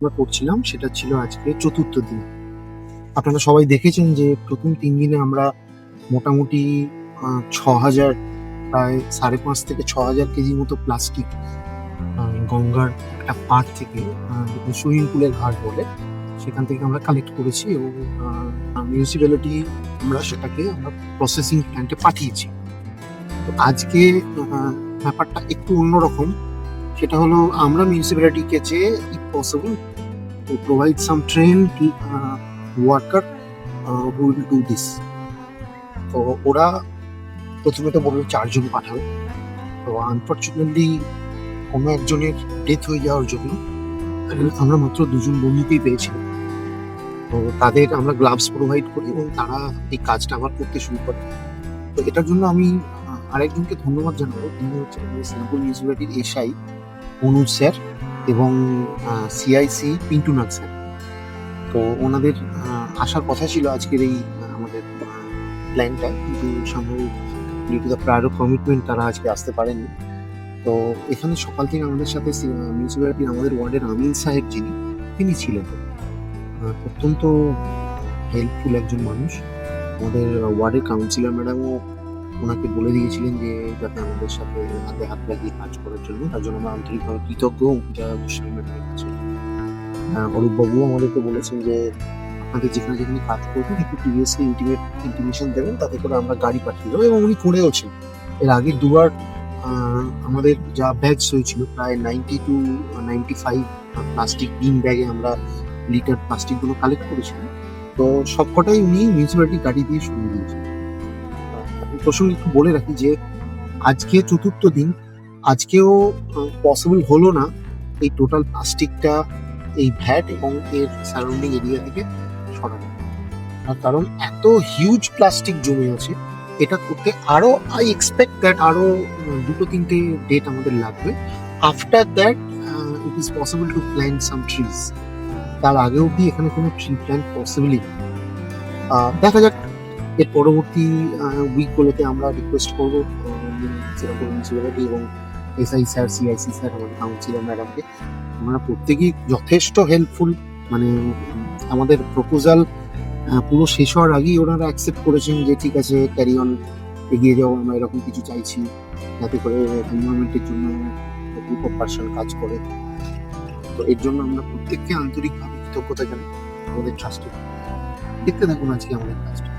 আমরা করছিলাম সেটা ছিল আজকে চতুর্থ দিন। আপনারা সবাই দেখেছেন যে প্রথম ৩ দিনে আমরা মোটামুটি ৬,০০০ প্রায় ৫.৫ থেকে ৬,০০০ কেজি মতো প্লাস্টিক গঙ্গার একটা পাড় থেকে যেখানে সুইমিং পুলের ঘাট বলে সেখান থেকে আমরা কালেক্ট করেছি এবং মিউনিসিপ্যালিটি আমরা প্রসেসিং প্ল্যান্টে পাঠিয়েছি। তো আজকে ব্যাপারটা একটু অন্যরকম। সেটা হলো আমরা মিউনিসিপ্যালিটিকে চেয়ে if possible to provide some trained worker who will do this. তো ওরা প্রথমে তো বললো ৪ জন পাঠাবে। তো আনফরচুনেটলি কোনো একজনের ডেথ হয়ে যাওয়ার জন্য আমরা মাত্র ২ জন বন্ধুকেই পেয়েছিলাম। তো তাদের আমরা গ্লাভস প্রোভাইড করি এবং তারা এই কাজটা আবার করতে শুরু করে। তো এটার জন্য আমি আরেকজনকে ধন্যবাদ জানাবো। তিনি হচ্ছেন সিঙ্গাপুর মিউনিসিপ্যালিটির এসআই অনুজ স্যার এবং সিআইসি পিন্টু নাথ স্যার। তো ওনাদের আসার কথা ছিল আজকের এই আমাদের প্ল্যানটা, কিন্তু সাময়িক due to the prior commitment তারা আজকে আসতে পারেননি। তো এখানে সকাল থেকে আমাদের সাথে মিউনিসিপ্যালিটির আমাদের ওয়ার্ডের আমিন সাহেব যিনি তিনি ছিলেন। অত্যন্ত হেল্পফুল একজন মানুষ। আমাদের ওয়ার্ডের কাউন্সিলর ম্যাডামও ওনাকে বলে দিয়েছিলেন যে যাতে আমাদের সাথে হাতে হাত লাগিয়ে কাজ করার জন্য। তার জন্য আমরা আন্তরিকভাবে কৃতজ্ঞ পূজা গোস্বামী ম্যাডামের কাছে। অরূপবাবুও আমাদেরকে বলেছেন যে আপনাদের যেখানে যেখানে কাজ করবেন একটু প্রিভিয়াসলি ইন্টিমেশন দেবেন, তাতে করে আমরা গাড়ি পাঠিয়ে দেবো, এবং উনি করেওছেন। এর আগে দুবার আমাদের যা ব্যাগস হয়েছিল প্রায় 90 to 95 প্লাস্টিক বিন ব্যাগে আমরা লিটার প্লাস্টিকগুলো কালেক্ট করেছিলাম। তো সবকটাই উনি মিউনিসিপ্যালিটি গাড়ি দিয়ে সরিয়ে দিয়েছেন। আমি প্রসঙ্গে একটু বলে রাখি যে আজকে চতুর্থ দিন, আজকেও পসিবল হলো না এই টোটাল প্লাস্টিকটা এই ভ্যাট এবং এর সারাউন্ডিং এরিয়া থেকে সরানো। তার কারণ এত হিউজ প্লাস্টিক জমে আছে, এটা করতে আরো আই এক্সপেক্ট দ্যাট আরো ২-৩টে ডেট আমাদের লাগবে। After that it is possible to plant some trees. তার আগে অব্দি এখানে কোনো ট্রি প্ল্যান্ট পসিবলই না। দেখা যাক এর পরবর্তী উইকগুলোতে আমরা রিকোয়েস্ট করবো সিঙ্গাপুর মিউনিসিপ্যালিটি এবং এসআই স্যার, সিআইসি স্যার, আমাদের কাউন্সিলর ম্যাডামকে। ওনারা প্রত্যেকেই যথেষ্ট হেল্পফুল। মানে আমাদের প্রপোজাল পুরো শেষ হওয়ার আগেই ওনারা অ্যাকসেপ্ট করেছেন যে ঠিক আছে, ক্যারি অন, এগিয়ে যাও, আমরা এরকম কিছু চাইছি যাতে করে এনভায়রনমেন্টের জন্য গ্রুপ অফ পার্সন কাজ করে। তো এর জন্য আমরা প্রত্যেককে আন্তরিকভাবে কৃতজ্ঞতা জানাই আমাদের ট্রাস্টে। দেখতে থাকুন আজকে আমাদের কাজটা।